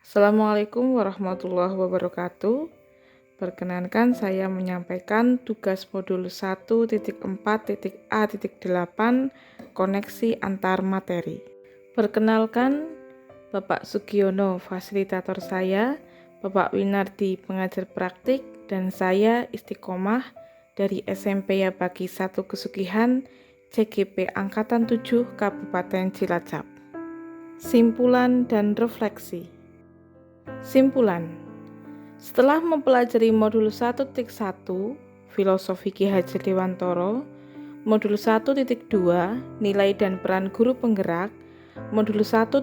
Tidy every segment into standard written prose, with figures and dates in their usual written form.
Assalamualaikum warahmatullahi wabarakatuh. Perkenankan saya menyampaikan tugas modul 1.4.A.8 koneksi antar materi. Perkenalkan, Bapak Sugiono fasilitator saya, Bapak Winardi pengajar praktik, dan saya Istiqomah dari SMP Yabagi 1 Kesugihan, CGP Angkatan 7 Kabupaten Cilacap. Simpulan dan refleksi. Simpulan. Setelah mempelajari modul 1.1 Filosofi Ki Hajar Dewantara, modul 1.2 Nilai dan peran guru penggerak, modul 1.3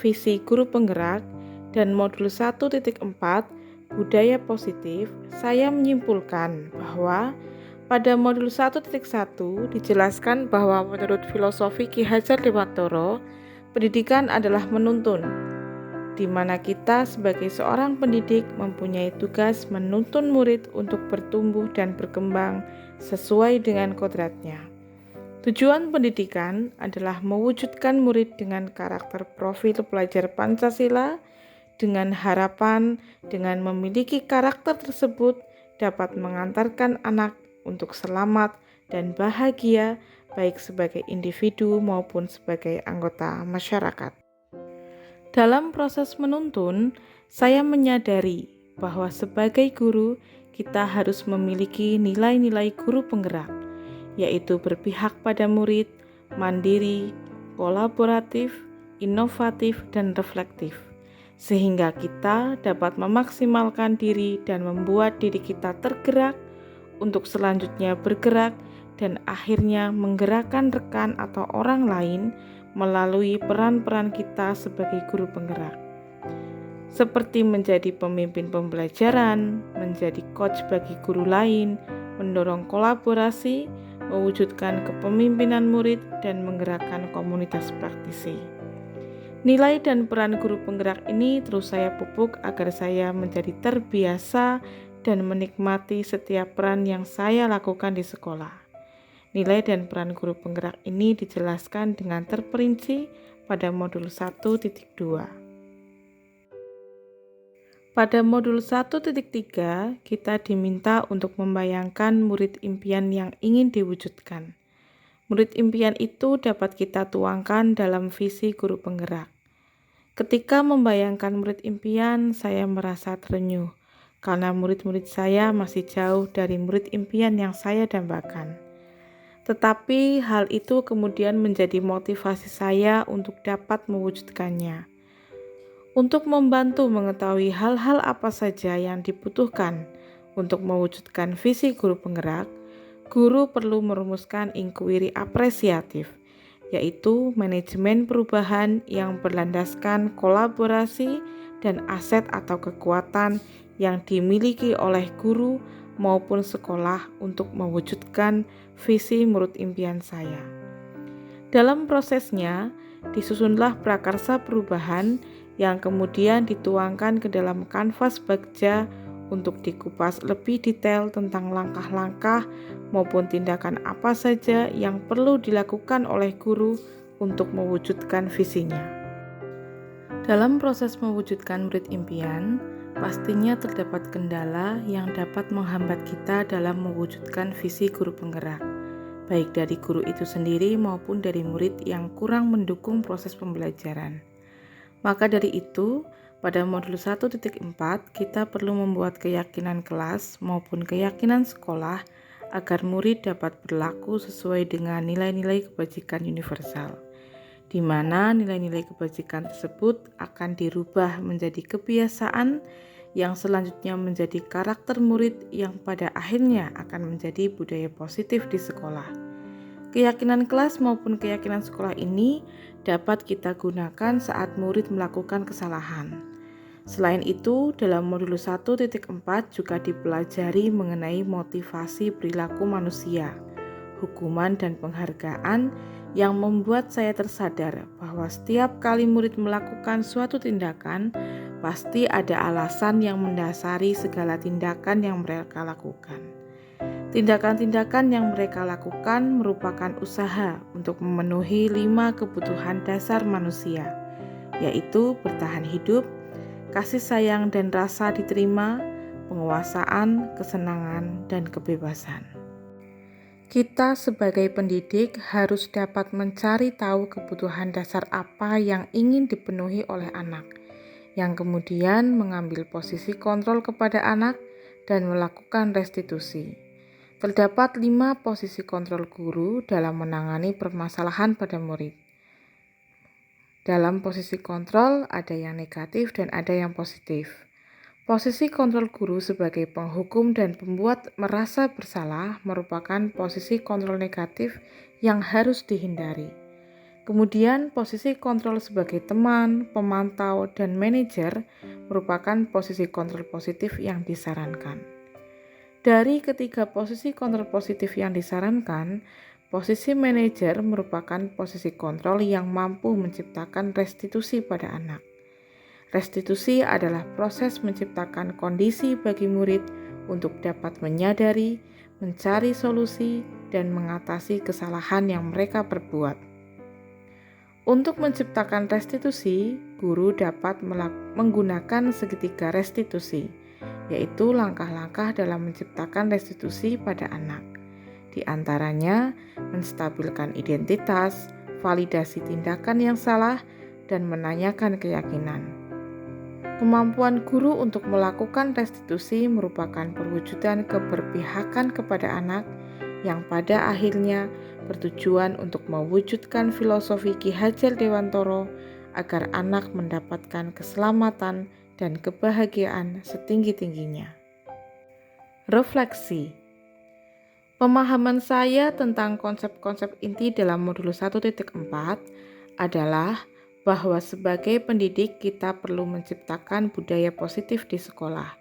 Visi guru penggerak, dan modul 1.4 Budaya positif, saya menyimpulkan bahwa pada modul 1.1 dijelaskan bahwa menurut filosofi Ki Hajar Dewantara, pendidikan adalah menuntun, di mana kita sebagai seorang pendidik mempunyai tugas menuntun murid untuk bertumbuh dan berkembang sesuai dengan kodratnya. Tujuan pendidikan adalah mewujudkan murid dengan karakter profil pelajar Pancasila, dengan harapan dengan memiliki karakter tersebut dapat mengantarkan anak untuk selamat dan bahagia baik sebagai individu maupun sebagai anggota masyarakat. Dalam proses menuntun, saya menyadari bahwa sebagai guru kita harus memiliki nilai-nilai guru penggerak, yaitu berpihak pada murid, mandiri, kolaboratif, inovatif, dan reflektif, sehingga kita dapat memaksimalkan diri dan membuat diri kita tergerak untuk selanjutnya bergerak dan akhirnya menggerakkan rekan atau orang lain melalui peran-peran kita sebagai guru penggerak, seperti menjadi pemimpin pembelajaran, menjadi coach bagi guru lain, mendorong kolaborasi, mewujudkan kepemimpinan murid, dan menggerakkan komunitas praktisi. Nilai dan peran guru penggerak ini terus saya pupuk agar saya menjadi terbiasa dan menikmati setiap peran yang saya lakukan di sekolah. Nilai dan peran guru penggerak ini dijelaskan dengan terperinci pada modul 1.2. Pada modul 1.3, kita diminta untuk membayangkan murid impian yang ingin diwujudkan. Murid impian itu dapat kita tuangkan dalam visi guru penggerak. Ketika membayangkan murid impian, saya merasa terenyuh, karena murid-murid saya masih jauh dari murid impian yang saya dambakan. Tetapi hal itu kemudian menjadi motivasi saya untuk dapat mewujudkannya. Untuk membantu mengetahui hal-hal apa saja yang dibutuhkan untuk mewujudkan visi guru penggerak, guru perlu merumuskan inkuiri apresiatif, yaitu manajemen perubahan yang berlandaskan kolaborasi dan aset atau kekuatan yang dimiliki oleh guru maupun sekolah untuk mewujudkan visi murid impian saya. Dalam prosesnya, disusunlah prakarsa perubahan yang kemudian dituangkan ke dalam kanvas bagja untuk dikupas lebih detail tentang langkah-langkah maupun tindakan apa saja yang perlu dilakukan oleh guru untuk mewujudkan visinya. Dalam proses mewujudkan murid impian, pastinya terdapat kendala yang dapat menghambat kita dalam mewujudkan visi guru penggerak, baik dari guru itu sendiri maupun dari murid yang kurang mendukung proses pembelajaran. Maka dari itu, pada modul 1.4 kita perlu membuat keyakinan kelas maupun keyakinan sekolah agar murid dapat berlaku sesuai dengan nilai-nilai kebajikan universal, di mana nilai-nilai kebajikan tersebut akan dirubah menjadi kebiasaan yang selanjutnya menjadi karakter murid yang pada akhirnya akan menjadi budaya positif di sekolah. Keyakinan kelas maupun keyakinan sekolah ini dapat kita gunakan saat murid melakukan kesalahan. Selain itu, dalam modul 1.4 juga dipelajari mengenai motivasi perilaku manusia, hukuman dan penghargaan yang membuat saya tersadar bahwa setiap kali murid melakukan suatu tindakan, pasti ada alasan yang mendasari segala tindakan yang mereka lakukan. Tindakan-tindakan yang mereka lakukan merupakan usaha untuk memenuhi 5 kebutuhan dasar manusia, yaitu bertahan hidup, kasih sayang dan rasa diterima, penguasaan, kesenangan, dan kebebasan. Kita sebagai pendidik harus dapat mencari tahu kebutuhan dasar apa yang ingin dipenuhi oleh anak, yang kemudian mengambil posisi kontrol kepada anak dan melakukan restitusi. Terdapat 5 posisi kontrol guru dalam menangani permasalahan pada murid. Dalam posisi kontrol ada yang negatif dan ada yang positif. Posisi kontrol guru sebagai penghukum dan pembuat merasa bersalah merupakan posisi kontrol negatif yang harus dihindari. Kemudian posisi kontrol sebagai teman, pemantau, dan manajer merupakan posisi kontrol positif yang disarankan. Dari ketiga posisi kontrol positif yang disarankan, posisi manajer merupakan posisi kontrol yang mampu menciptakan restitusi pada anak. Restitusi adalah proses menciptakan kondisi bagi murid untuk dapat menyadari, mencari solusi, dan mengatasi kesalahan yang mereka perbuat. Untuk menciptakan restitusi, guru dapat menggunakan segitiga restitusi, yaitu langkah-langkah dalam menciptakan restitusi pada anak. Di antaranya, menstabilkan identitas, validasi tindakan yang salah, dan menanyakan keyakinan. Kemampuan guru untuk melakukan restitusi merupakan perwujudan keberpihakan kepada anak yang pada akhirnya bertujuan untuk mewujudkan filosofi Ki Hajar Dewantoro agar anak mendapatkan keselamatan dan kebahagiaan setinggi-tingginya. Refleksi. Pemahaman saya tentang konsep-konsep inti dalam modul 1.4 adalah bahwa sebagai pendidik kita perlu menciptakan budaya positif di sekolah,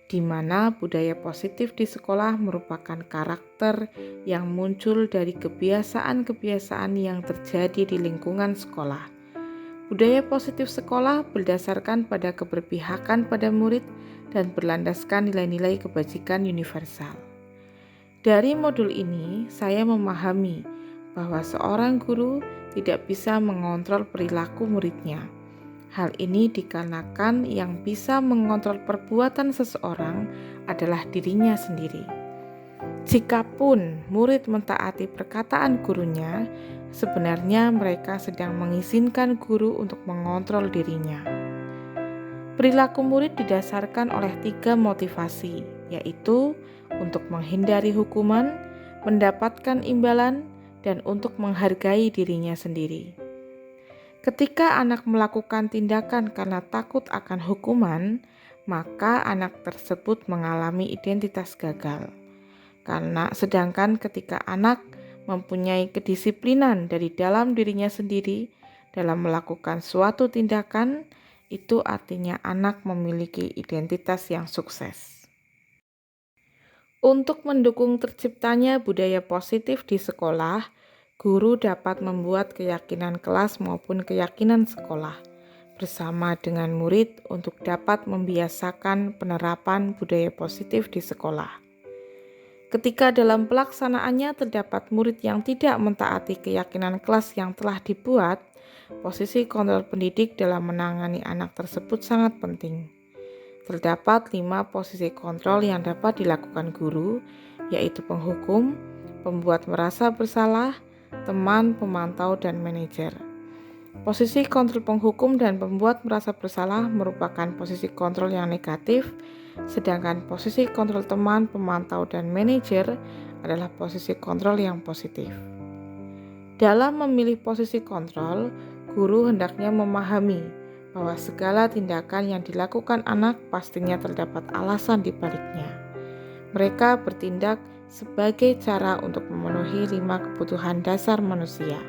di mana budaya positif di sekolah merupakan karakter yang muncul dari kebiasaan-kebiasaan yang terjadi di lingkungan sekolah. Budaya positif sekolah berdasarkan pada keberpihakan pada murid dan berlandaskan nilai-nilai kebajikan universal. Dari modul ini, saya memahami bahwa seorang guru tidak bisa mengontrol perilaku muridnya. Hal ini dikarenakan yang bisa mengontrol perbuatan seseorang adalah dirinya sendiri. Jikapun murid mentaati perkataan gurunya, sebenarnya mereka sedang mengizinkan guru untuk mengontrol dirinya. Perilaku murid didasarkan oleh 3 motivasi, yaitu untuk menghindari hukuman, mendapatkan imbalan, dan untuk menghargai dirinya sendiri. Ketika anak melakukan tindakan karena takut akan hukuman, maka anak tersebut mengalami identitas gagal. Sedangkan ketika anak mempunyai kedisiplinan dari dalam dirinya sendiri dalam melakukan suatu tindakan, itu artinya anak memiliki identitas yang sukses. Untuk mendukung terciptanya budaya positif di sekolah, guru dapat membuat keyakinan kelas maupun keyakinan sekolah bersama dengan murid untuk dapat membiasakan penerapan budaya positif di sekolah. Ketika dalam pelaksanaannya terdapat murid yang tidak mentaati keyakinan kelas yang telah dibuat, posisi kontrol pendidik dalam menangani anak tersebut sangat penting. Terdapat 5 posisi kontrol yang dapat dilakukan guru, yaitu penghukum, pembuat merasa bersalah, teman, pemantau, dan manajer. Posisi kontrol penghukum dan pembuat merasa bersalah merupakan posisi kontrol yang negatif, sedangkan posisi kontrol teman, pemantau, dan manajer adalah posisi kontrol yang positif. Dalam memilih posisi kontrol, guru hendaknya memahami bahwa segala tindakan yang dilakukan anak pastinya terdapat alasan di baliknya. Mereka bertindak sebagai cara untuk memenuhi 5 kebutuhan dasar manusia.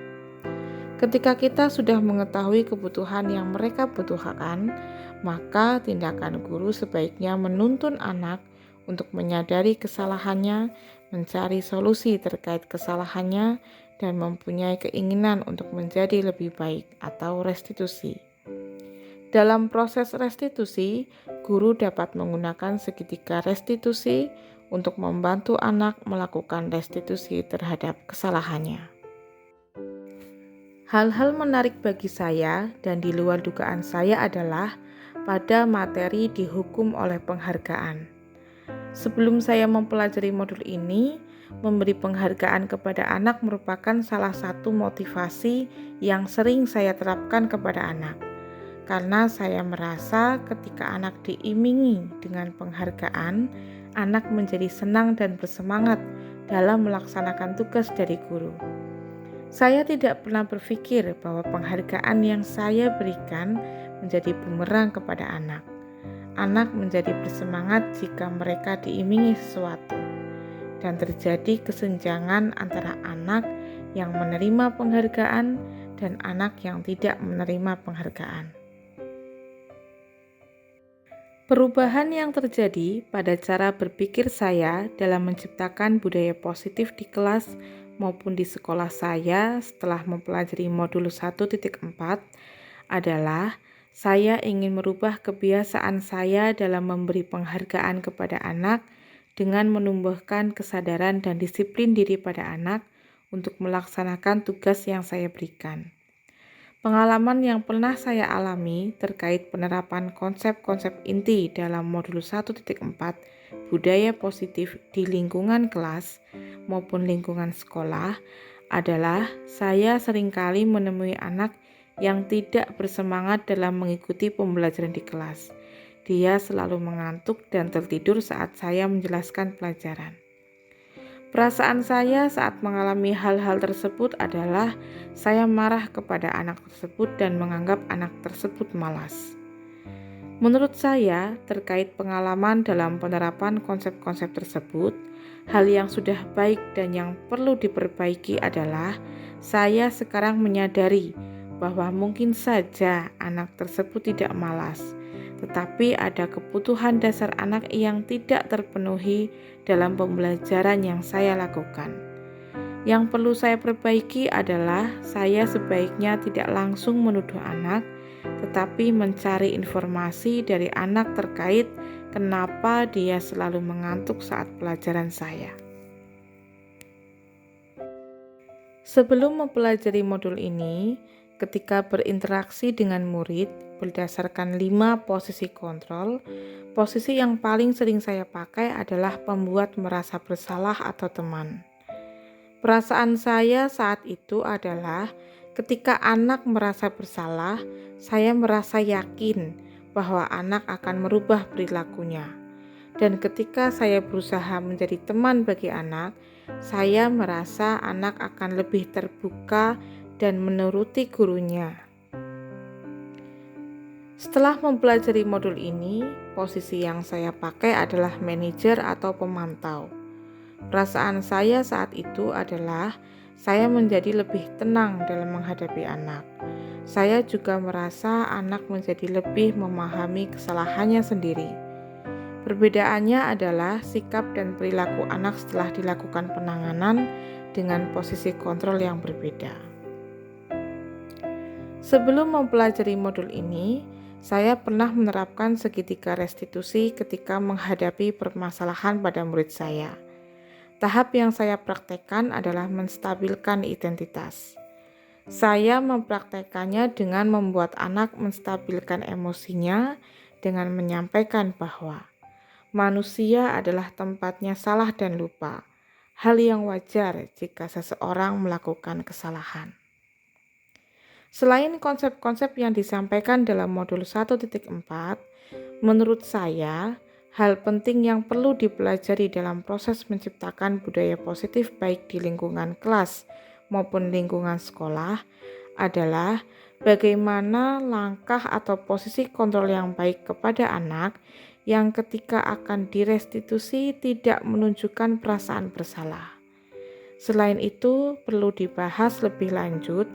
Ketika kita sudah mengetahui kebutuhan yang mereka butuhkan, maka tindakan guru sebaiknya menuntun anak untuk menyadari kesalahannya, mencari solusi terkait kesalahannya, dan mempunyai keinginan untuk menjadi lebih baik atau restitusi. Dalam proses restitusi, guru dapat menggunakan segitiga restitusi untuk membantu anak melakukan restitusi terhadap kesalahannya. Hal-hal menarik bagi saya dan di luar dugaan saya adalah pada materi dihukum oleh penghargaan. Sebelum saya mempelajari modul ini, memberi penghargaan kepada anak merupakan salah satu motivasi yang sering saya terapkan kepada anak. Karena saya merasa ketika anak diimingi dengan penghargaan, anak menjadi senang dan bersemangat dalam melaksanakan tugas dari guru. Saya tidak pernah berpikir bahwa penghargaan yang saya berikan menjadi bumerang kepada anak. Anak menjadi bersemangat jika mereka diimingi sesuatu, dan terjadi kesenjangan antara anak yang menerima penghargaan dan anak yang tidak menerima penghargaan. Perubahan yang terjadi pada cara berpikir saya dalam menciptakan budaya positif di kelas maupun di sekolah saya setelah mempelajari modul 1.4 adalah saya ingin merubah kebiasaan saya dalam memberi penghargaan kepada anak dengan menumbuhkan kesadaran dan disiplin diri pada anak untuk melaksanakan tugas yang saya berikan. Pengalaman yang pernah saya alami terkait penerapan konsep-konsep inti dalam modul 1.4 budaya positif di lingkungan kelas maupun lingkungan sekolah adalah saya seringkali menemui anak yang tidak bersemangat dalam mengikuti pembelajaran di kelas. Dia selalu mengantuk dan tertidur saat saya menjelaskan pelajaran. Perasaan saya saat mengalami hal-hal tersebut adalah saya marah kepada anak tersebut dan menganggap anak tersebut malas. Menurut saya, terkait pengalaman dalam penerapan konsep-konsep tersebut, hal yang sudah baik dan yang perlu diperbaiki adalah saya sekarang menyadari bahwa mungkin saja anak tersebut tidak malas, tetapi ada kebutuhan dasar anak yang tidak terpenuhi dalam pembelajaran yang saya lakukan. Yang perlu saya perbaiki adalah saya sebaiknya tidak langsung menuduh anak, tetapi mencari informasi dari anak terkait kenapa dia selalu mengantuk saat pelajaran saya. Sebelum mempelajari modul ini, ketika berinteraksi dengan murid berdasarkan 5 posisi kontrol, posisi yang paling sering saya pakai adalah pembuat merasa bersalah atau teman. Perasaan saya saat itu adalah ketika anak merasa bersalah, saya merasa yakin bahwa anak akan merubah perilakunya. Dan ketika saya berusaha menjadi teman bagi anak, saya merasa anak akan lebih terbuka dan menuruti gurunya. Setelah mempelajari modul ini, posisi yang saya pakai adalah manajer atau pemantau. Perasaan saya saat itu adalah saya menjadi lebih tenang dalam menghadapi anak. Saya juga merasa anak menjadi lebih memahami kesalahannya sendiri. Perbedaannya adalah sikap dan perilaku anak setelah dilakukan penanganan dengan posisi kontrol yang berbeda. Sebelum mempelajari modul ini, saya pernah menerapkan segitiga restitusi ketika menghadapi permasalahan pada murid saya. Tahap yang saya praktekkan adalah menstabilkan identitas. Saya mempraktekannya dengan membuat anak menstabilkan emosinya dengan menyampaikan bahwa manusia adalah tempatnya salah dan lupa, hal yang wajar jika seseorang melakukan kesalahan. Selain konsep-konsep yang disampaikan dalam modul 1.4, menurut saya, hal penting yang perlu dipelajari dalam proses menciptakan budaya positif baik di lingkungan kelas maupun lingkungan sekolah adalah bagaimana langkah atau posisi kontrol yang baik kepada anak yang ketika akan direstitusi tidak menunjukkan perasaan bersalah. Selain itu, perlu dibahas lebih lanjut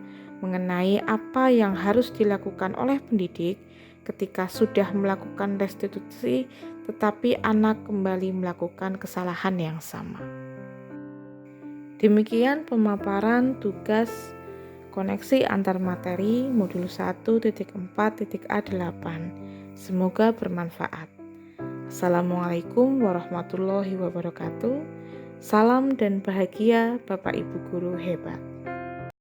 mengenai apa yang harus dilakukan oleh pendidik ketika sudah melakukan restitusi tetapi anak kembali melakukan kesalahan yang sama. Demikian pemaparan tugas koneksi antar materi modul 1.4.A8. Semoga bermanfaat. Assalamualaikum warahmatullahi wabarakatuh. Salam dan bahagia Bapak Ibu guru hebat.